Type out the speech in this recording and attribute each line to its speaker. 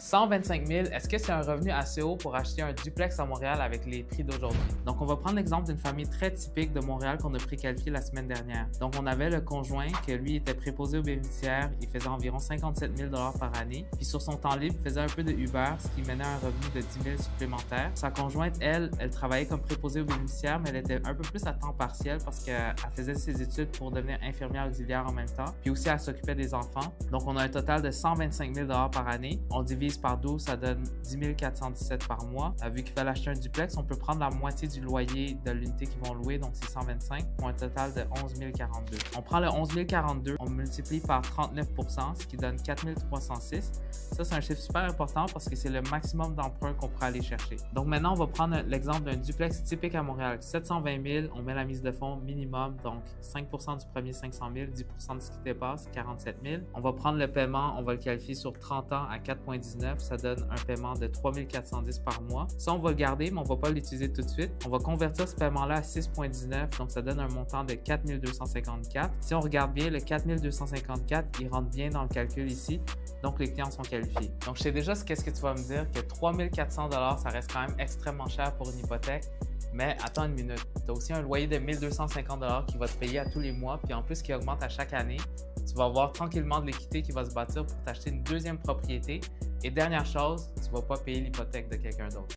Speaker 1: 125 000, est-ce que c'est un revenu assez haut pour acheter un duplex à Montréal avec les prix d'aujourd'hui? Donc, on va prendre l'exemple d'une famille très typique de Montréal qu'on a préqualifié la semaine dernière. Donc, on avait le conjoint que lui était préposé aux bénéficiaires, il faisait environ 57 000 par année. Puis sur son temps libre, il faisait un peu de Uber, ce qui menait à un revenu de 10 000 supplémentaires. Sa conjointe, elle travaillait comme préposée aux bénéficiaires, mais elle était un peu plus à temps partiel parce qu'elle faisait ses études pour devenir infirmière auxiliaire en même temps. Puis aussi, elle s'occupait des enfants. Donc, on a un total de 125 000 par année. On divise par 12, ça donne 10 417 par mois. Vu qu'il fallait acheter un duplex, on peut prendre la moitié du loyer de l'unité qu'ils vont louer, donc c'est 125, pour un total de 11 042. On prend le 11 042, on multiplie par 39 %, ce qui donne 4 306. Ça, c'est un chiffre super important parce que c'est le maximum d'emprunt qu'on pourrait aller chercher. Donc maintenant, on va prendre l'exemple d'un duplex typique à Montréal. 720 000, on met la mise de fonds minimum, donc 5 % du premier 500 000, 10 % de ce qui dépasse, 47 000. On va prendre le paiement, on va le qualifier sur 30 ans à 4,19. Ça donne un paiement de 3 410 par mois. Ça, on va le garder, mais on ne va pas l'utiliser tout de suite. On va convertir ce paiement-là à 6,19, donc ça donne un montant de 4 254. Si on regarde bien, le 4 254, il rentre bien dans le calcul ici. Donc, les clients sont qualifiés. Donc, je sais déjà qu'est-ce que tu vas me dire, que 3 400 $, ça reste quand même extrêmement cher pour une hypothèque. Mais attends une minute, tu as aussi un loyer de 1 250 $ qui va te payer à tous les mois, puis en plus qui augmente à chaque année. Tu vas avoir tranquillement de l'équité qui va se bâtir pour t'acheter une deuxième propriété. Et dernière chose, tu ne vas pas payer l'hypothèque de quelqu'un d'autre.